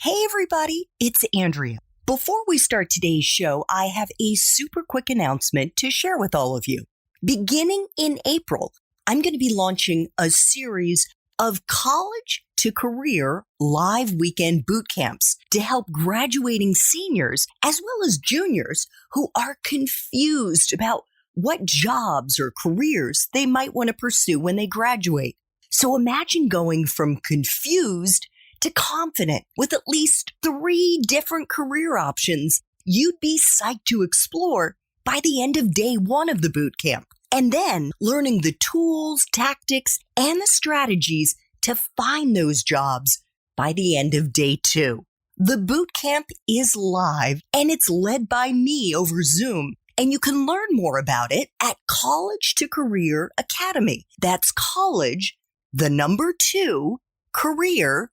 Hey everybody, it's Andrea. Before we start today's show, I have a super quick announcement to share with all of you. Beginning in April, I'm going to be launching a series of college to career live weekend boot camps to help graduating seniors as well as juniors who are confused about what jobs or careers they might want to pursue when they graduate. So imagine going from confused to confident with at least 3 different career options you'd be psyched to explore by the end of day 1 of the boot camp. And then learning the tools, tactics, and the strategies to find those jobs by the end of day 2. The boot camp is live and it's led by me over Zoom. And you can learn more about it at College to Career Academy. That's college, the number 2, career.academy.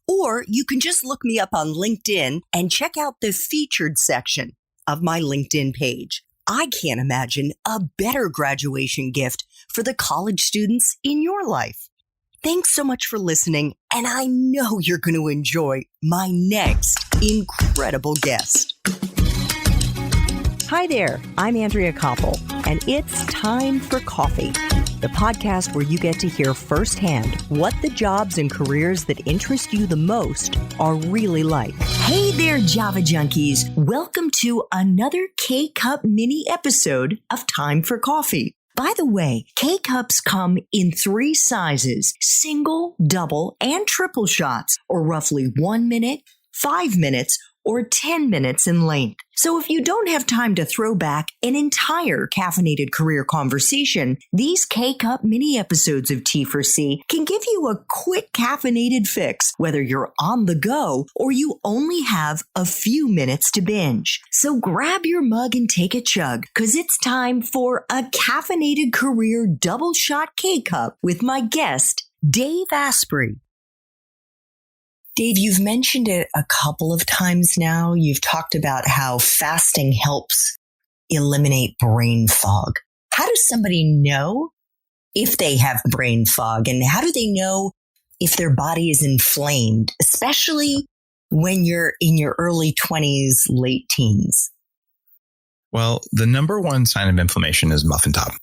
Or you can just look me up on LinkedIn and check out the featured section of my LinkedIn page. I can't imagine a better graduation gift for the college students in your life. Thanks so much for listening, and I know you're going to enjoy my next incredible guest. Hi there, I'm Andrea Koppel, and it's time for coffee, the podcast where you get to hear firsthand what the jobs and careers that interest you the most are really like. Hey there, Java junkies. Welcome to another K-Cup mini episode of Time for Coffee. By the way, K-Cups come in 3 sizes, single, double, and triple shots, or roughly 1 minute, 5 minutes, or 10 minutes in length. So if you don't have time to throw back an entire caffeinated career conversation, these K-Cup mini episodes of T4C can give you a quick caffeinated fix, whether you're on the go or you only have a few minutes to binge. So grab your mug and take a chug, because it's time for a caffeinated career double shot K-Cup with my guest, Dave Asprey. Dave, you've mentioned it a couple of times now. You've talked about how fasting helps eliminate brain fog. How does somebody know if they have brain fog, and how do they know if their body is inflamed, especially when you're in your early 20s, late teens? Well, the number one sign of inflammation is muffin top.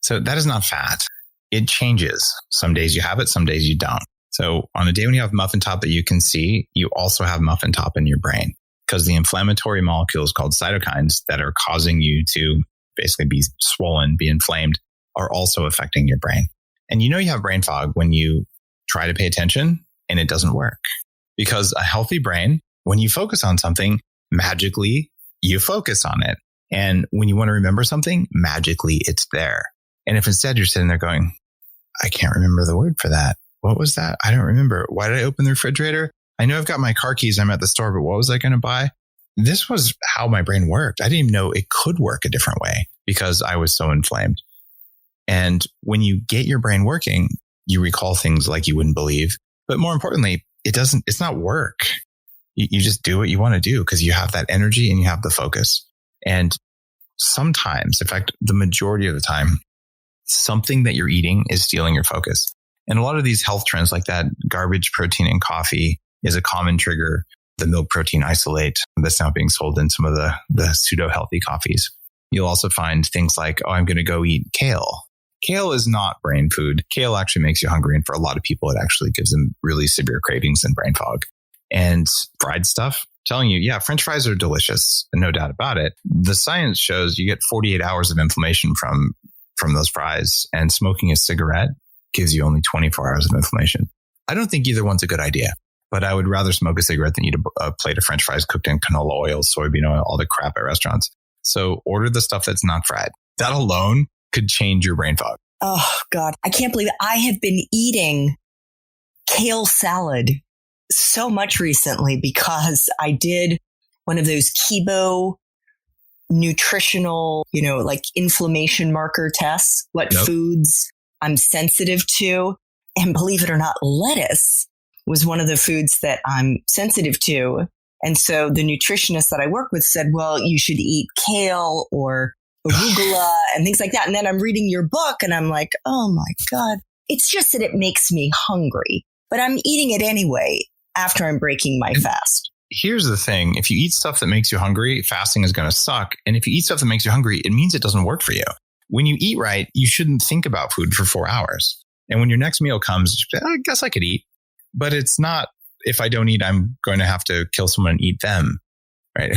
So that is not fat. It changes. Some days you have it, some days you don't. So on a day when you have muffin top that you can see, you also have muffin top in your brain, because the inflammatory molecules called cytokines that are causing you to basically be swollen, be inflamed, are also affecting your brain. And you know you have brain fog when you try to pay attention and it doesn't work. Because a healthy brain, when you focus on something, magically you focus on it. And when you want to remember something, magically it's there. And if instead you're sitting there going, I can't remember the word for that. What was that? I don't remember. Why did I open the refrigerator? I know I've got my car keys. I'm at the store, but what was I going to buy? This was how my brain worked. I didn't even know it could work a different way because I was so inflamed. And when you get your brain working, you recall things like you wouldn't believe. But more importantly, it's not work. You just do what you want to do because you have that energy and you have the focus. And sometimes, in fact, the majority of the time, something that you're eating is stealing your focus. And a lot of these health trends like that, garbage protein in coffee is a common trigger. The milk protein isolate that's now being sold in some of the pseudo-healthy coffees. You'll also find things like, I'm going to go eat kale. Kale is not brain food. Kale actually makes you hungry. And for a lot of people, it actually gives them really severe cravings and brain fog. And fried stuff, telling you, yeah, French fries are delicious, no doubt about it. The science shows you get 48 hours of inflammation from those fries, and smoking a cigarette gives you only 24 hours of inflammation. I don't think either one's a good idea, but I would rather smoke a cigarette than eat a plate of French fries cooked in canola oil, soybean oil, all the crap at restaurants. So order the stuff that's not fried. That alone could change your brain fog. Oh, God. I can't believe it. I have been eating kale salad so much recently because I did one of those Kibo nutritional, like inflammation marker tests, what foods I'm sensitive to. And believe it or not, lettuce was one of the foods that I'm sensitive to. And so the nutritionist that I work with said, well, you should eat kale or arugula and things like that. And then I'm reading your book and I'm like, oh my God, it's just that it makes me hungry, but I'm eating it anyway. after I'm breaking my fast. Here's the thing. If you eat stuff that makes you hungry, fasting is going to suck. And if you eat stuff that makes you hungry, it means it doesn't work for you. When you eat right, you shouldn't think about food for 4 hours. And when your next meal comes, I guess I could eat. But it's not, if I don't eat, I'm going to have to kill someone and eat them. Right?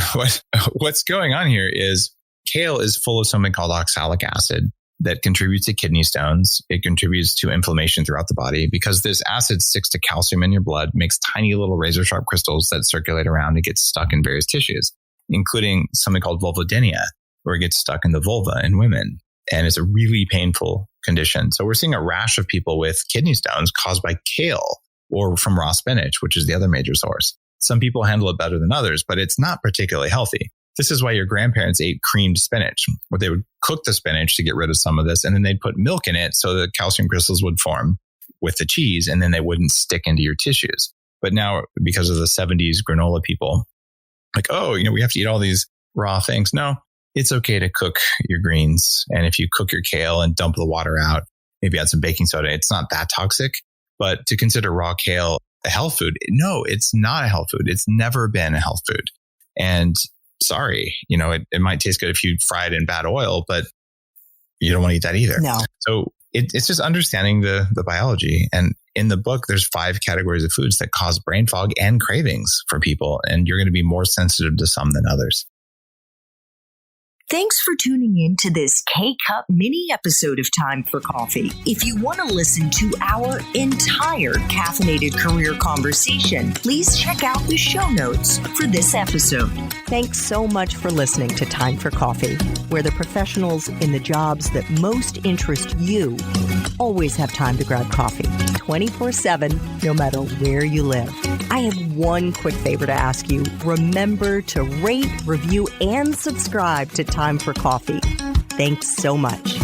What's going on here is kale is full of something called oxalic acid that contributes to kidney stones. It contributes to inflammation throughout the body because this acid sticks to calcium in your blood, makes tiny little razor sharp crystals that circulate around and get stuck in various tissues, including something called vulvodynia, where it gets stuck in the vulva in women. And it's a really painful condition. So we're seeing a rash of people with kidney stones caused by kale or from raw spinach, which is the other major source. Some people handle it better than others, but it's not particularly healthy. This is why your grandparents ate creamed spinach, where they would cook the spinach to get rid of some of this, and then they'd put milk in it so the calcium crystals would form with the cheese, and then they wouldn't stick into your tissues. But now, because of the 70s granola people, like, oh, we have to eat all these raw things. No, it's okay to cook your greens. And if you cook your kale and dump the water out, maybe add some baking soda, it's not that toxic. But to consider raw kale a health food, no, it's not a health food. It's never been a health food. And sorry, it might taste good if you fry it in bad oil, but you don't want to eat that either. No. So it's just understanding the biology. And in the book, there's 5 categories of foods that cause brain fog and cravings for people. And you're going to be more sensitive to some than others. Thanks for tuning in to this K-Cup mini episode of Time for Coffee. If you want to listen to our entire caffeinated career conversation, please check out the show notes for this episode. Thanks so much for listening to Time for Coffee, where the professionals in the jobs that most interest you always have time to grab coffee 24/7, no matter where you live. I have one quick favor to ask you. Remember to rate, review, and subscribe to Time for Coffee. Thanks so much.